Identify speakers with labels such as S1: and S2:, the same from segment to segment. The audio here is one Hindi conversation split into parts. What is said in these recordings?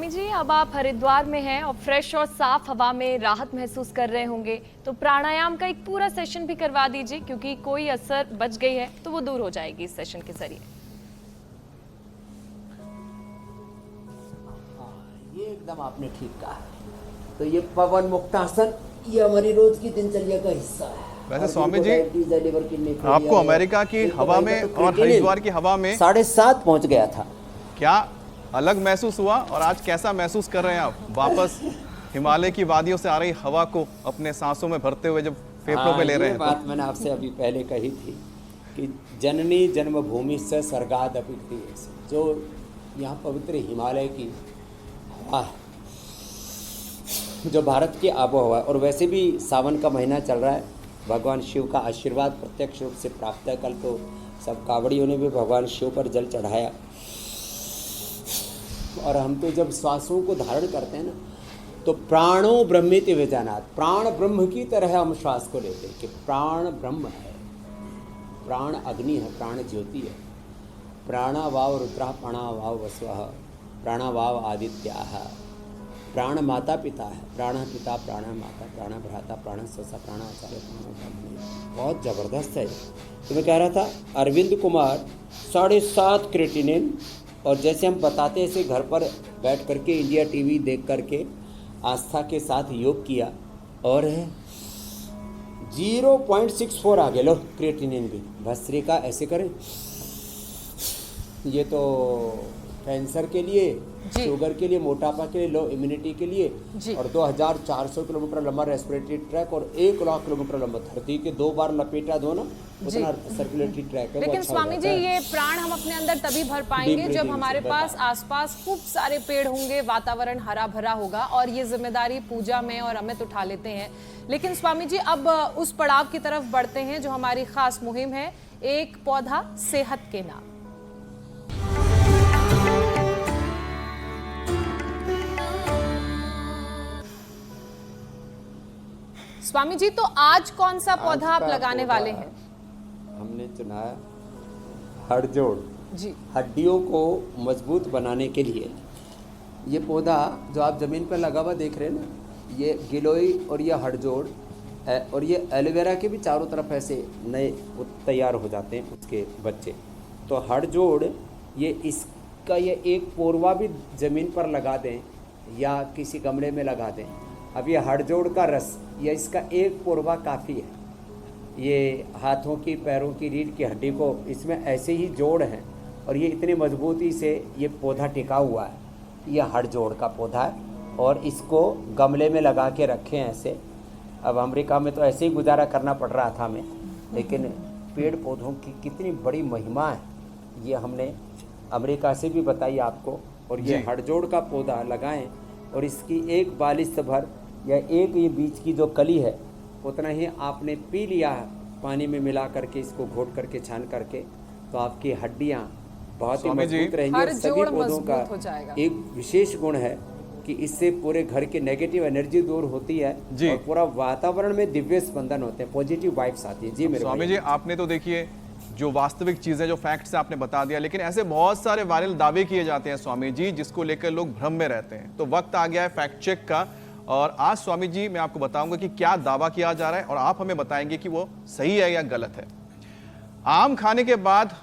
S1: स्वामी जी, अब आप हरिद्वार में हैं और फ्रेश और साफ हवा में राहत महसूस कर रहे होंगे, तो प्राणायाम का एक पूरा सेशन भी करवा दीजिए, क्योंकि कोई असर बच गई है तो वो दूर हो जाएगी इस सेशन के जरिए।
S2: ये एकदम आपने ठीक कहा। तो ये पवन मुक्तासन ये हमारी रोज की दिनचर्या का हिस्सा है।
S3: वैसे स्वामी जी, आपको अमेरिका की हवा में और हरिद्वार की हवा में
S2: 7:30 पहुंच गया था।
S3: क्या अलग महसूस हुआ और आज कैसा महसूस कर रहे हैं आप वापस हिमालय की वादियों से आ रही हवा को अपने सांसों में भरते हुए जब फेफड़ों पे ले रहे हैं?
S2: बात मैंने आपसे अभी पहले कही थी कि जननी जन्मभूमि से स्वर्गाद अपीति, जो यहाँ पवित्र हिमालय की हवा है, जो भारत की आबोहवा, और वैसे भी सावन का महीना चल रहा है, भगवान शिव का आशीर्वाद प्रत्यक्ष रूप से प्राप्त है। कल तो सब कावड़ियों ने भी भगवान शिव पर जल चढ़ाया, और हम तो जब श्वासों को धारण करते हैं ना, तो प्राणो ब्रह्मेति विजानात, प्राण ब्रह्म की तरह हम श्वास को लेते हैं कि प्राण ब्रह्म है, प्राण अग्नि है, प्राण ज्योति है। प्राणावाव रुद्रः, प्राणावाव वसवः, प्राणावाव आदित्याः, प्राण माता पिता है, प्राण पिता, प्राण माता, प्राण भ्राता, प्राण स्वसा, प्राण आचार्य, प्राण ब्रह्म। बहुत ज़बरदस्त है। तो मैं कह रहा था अरविंद कुमार 7.5 क्रेटिनिन, और जैसे हम बताते हैं ऐसे घर पर बैठ करके इंडिया टीवी देख करके आस्था के साथ योग किया और 0.64 आ गए लो क्रिएटिनिन भी। भस्त्रिका ऐसे करें, ये तो कैंसर के लिए, शुगर के लिए, मोटापा के लिए, लो इम्यूनिटी के लिए, और 2400 किलोमीटर लंबा रेस्पिरेटरी ट्रैक और 1 लाख किलोमीटर लंबा, धरती के 2 बार लपेटा दो ना, उतना सर्कुलेटरी ट्रैक है।
S1: लेकिन स्वामी जी, ये प्राण हम अपने अंदर तभी भर पाएंगे जब हमारे पास आसपास खूब सारे पेड़ होंगे, वातावरण हरा भरा होगा, और ये जिम्मेदारी पूजा में और अमित उठा लेते हैं। लेकिन स्वामी जी, अब उस पड़ाव की तरफ बढ़ते हैं जो हमारी खास मुहिम है, एक पौधा सेहत के नाम। स्वामी जी, तो आज कौन सा पौधा आप लगाने वाले हैं?
S2: हमने चुना है हड़जोड़
S1: जी।
S2: हड्डियों को मजबूत बनाने के लिए। ये पौधा जो आप ज़मीन पर लगा हुआ देख रहे हैं ना, ये गिलोई और ये हड़जोड़ है, और ये एलोवेरा के भी चारों तरफ ऐसे नए तैयार हो जाते हैं उसके बच्चे। तो हड़जोड़ ये इसका ये एक पोरवा भी ज़मीन पर लगा दें या किसी गमले में लगा दें। अब ये हड़जोड़ का रस या इसका एक पोरवा काफ़ी है। ये हाथों की, पैरों की, रीढ़ की हड्डी को इसमें ऐसे ही जोड़ हैं, और ये इतनी मजबूती से ये पौधा टिका हुआ है। ये हड़जोड़ का पौधा है, और इसको गमले में लगा के रखें ऐसे। अब अमेरिका में तो ऐसे ही गुजारा करना पड़ रहा था हमें, लेकिन पेड़ पौधों की कितनी बड़ी महिमा है ये हमने अमेरिका से भी बताई आपको। और ये हड़जोड़ का पौधा लगाएं, और इसकी एक बालिश भर या एक ये बीच की जो कली है उतना ही आपने पी लिया पानी में मिला करके, इसको घोट करके, छान करके, तो आपकी हड्डियां बहुत ही मजबूत रहेंगी। और सभी पौधों का एक विशेष गुण है कि इससे पूरे घर की नेगेटिव एनर्जी दूर होती है और पूरा वातावरण में दिव्य स्पंदन होते हैं, पॉजिटिव वाइब्स आती है। जी मेरे
S3: स्वामी जी, आपने तो देखिए जो वास्तविक चीजें, जो फैक्ट्स आपने बता दिया, लेकिन ऐसे बहुत सारे वायरल दावे किए जाते हैं स्वामी जी, जिसको लेकर लोग भ्रम में रहते हैं। तो वक्त आ गया है फैक्ट चेक का, और आज स्वामी जी मैं आपको बताऊंगा कि क्या दावा किया जा रहा है, और आप हमें बताएंगे कि वो सही है या गलत है। आम खाने के बाद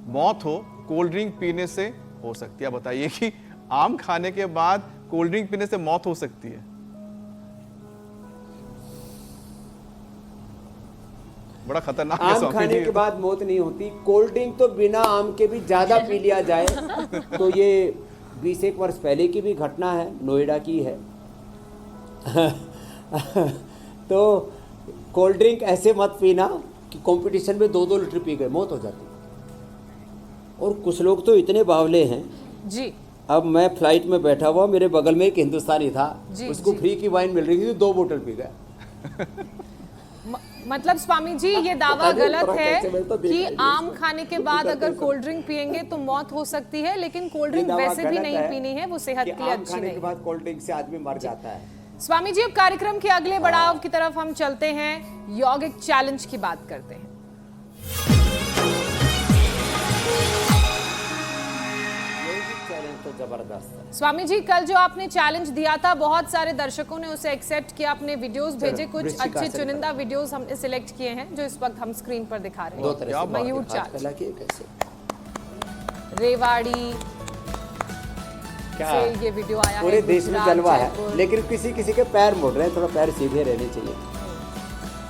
S3: मौत हो कोल्ड ड्रिंक पीने से हो सकती है? बताइए कि आम खाने के बाद कोल्ड ड्रिंक पीने से मौत हो सकती है? बड़ा खतरनाक है।
S2: आम खाने के बाद मौत नहीं होती। कोल्ड ड्रिंक तो बिना आम के भी ज्यादा पी लिया जाए तो ये 20 वर्ष पहले की भी घटना है, नोएडा की है। तो कोल्ड ड्रिंक ऐसे मत पीना कि कंपटीशन में 2-2 लीटर पी गए, मौत हो जाती। और कुछ लोग तो इतने बावले हैं
S1: जी।
S2: अब मैं फ्लाइट में बैठा हुआ, मेरे बगल में एक हिंदुस्तानी था, उसको फ्री की वाइन मिल रही थी, 2 बोतल पी गया।
S1: मतलब स्वामी जी, ये दावा गलत है कि आम खाने के बाद अगर कोल्ड ड्रिंक पिएंगे तो मौत हो सकती है, लेकिन कोल्ड ड्रिंक वैसे भी नहीं पीनी है, वो सेहत के लिए अच्छी नहीं है।
S2: खाने के बाद कोल्ड ड्रिंक से आदमी मर जाता है।
S1: स्वामी जी, अब कार्यक्रम के अगले पड़ाव की तरफ हम चलते हैं, यौगिक चैलेंज की बात करते हैं।
S2: यौगिक चैलेंज तो जबरदस्त।
S1: स्वामी जी, कल जो आपने चैलेंज दिया था, बहुत सारे दर्शकों ने उसे एक्सेप्ट किया, अपने वीडियोस भेजे, कुछ
S2: वृश्चिकासन
S1: अच्छे चुनिंदा वीडियोस हमने सिलेक्ट किए हैं जो इस वक्त हम स्क्रीन पर दिखा रहे
S2: दो
S1: हैं।
S2: तरह से
S1: मयूर
S2: हाथ
S1: चाल,
S2: फैला के कैसे
S1: रेवाड़ी
S2: क्या
S1: से ये वीडियो आया
S2: पूरे
S1: है,
S2: देश में
S1: गुजरात,
S2: जलवा है,
S1: जयपुर,
S2: लेकिन किसी किसी के पैर मुड़ रहे हैं, थोड़ा पैर सीधे रहने चाहिए,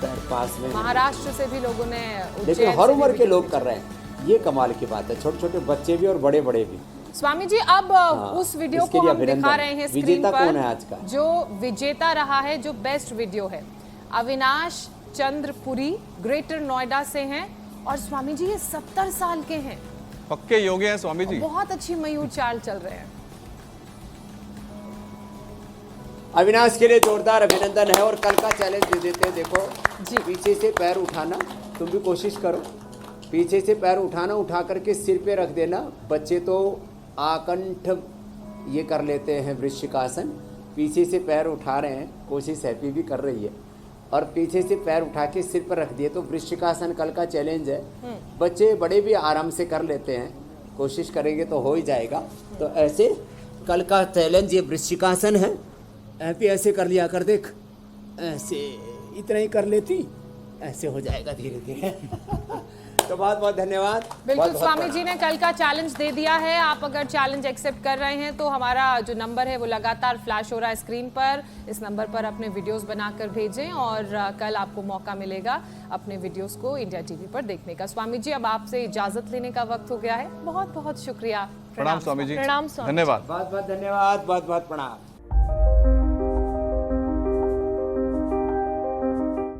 S2: पैर पास में।
S1: महाराष्ट्र से भी लोगों ने,
S2: लेकिन
S1: उज्जैन
S2: हर
S1: से भी
S2: उम्र के
S1: वीडियो
S2: लोग
S1: भेजे।
S2: कर रहे हैं, ये कमाल की बात है, छोटे छोटे बच्चे भी और बड़े बड़े भी।
S1: स्वामी जी, अब उस वीडियो
S2: इसके
S1: को
S2: लिए
S1: हम दिखा
S2: अभिनंदन।
S1: रहे हैं स्क्रीन
S2: विजेता
S1: पर,
S2: कौन है आज का?
S1: जो विजेता रहा है, जो बेस्ट वीडियो है, अविनाश चंद्र पुरी ग्रेटर नोएडा से हैं और स्वामी जी ये 70 साल के हैं,
S3: पक्के योगी हैं स्वामी जी।
S1: बहुत अच्छी मयूर चाल चल रहे हैं।
S2: अविनाश के लिए जोरदार अभिनंदन है और कल का चैलेंज दे देते हैं। देखो
S1: जी।
S2: पीछे से पैर उठाना, तुम भी कोशिश करो, पीछे से पैर उठाना, उठा करके सिर पे रख देना। बच्चे तो आकंठ ये कर लेते हैं वृश्चिकासन, पीछे से पैर उठा रहे हैं, कोशिश हैप्पी भी कर रही है, और पीछे से पैर उठा के सिर पर रख दिए, तो वृश्चिकासन कल का चैलेंज है। बच्चे बड़े भी आराम से कर लेते हैं, कोशिश करेंगे तो हो ही जाएगा। तो ऐसे कल का चैलेंज ये वृश्चिकासन है। हैप्पी ऐसे कर लिया कर, देख ऐसे, इतना ही कर लेती, ऐसे हो जाएगा धीरे धीरे। तो बहुत बहुत धन्यवाद।
S1: बिल्कुल,
S2: बहुत-बहुत
S1: स्वामी
S2: प्रणाम।
S1: जी ने कल का चैलेंज दे दिया है। आप अगर चैलेंज एक्सेप्ट कर रहे हैं तो हमारा जो नंबर है वो लगातार फ्लैश हो रहा है स्क्रीन पर, इस नंबर पर अपने वीडियोस बनाकर भेजें और कल आपको मौका मिलेगा अपने वीडियोस को इंडिया टीवी पर देखने का। स्वामी जी, अब आपसे इजाजत लेने का वक्त हो गया है, बहुत बहुत शुक्रिया।
S3: प्रणाम स्वामी जी,
S1: प्रणाम स्वामी जी।
S3: धन्यवाद।
S2: बहुत बहुत धन्यवाद, बहुत बहुत प्रणाम।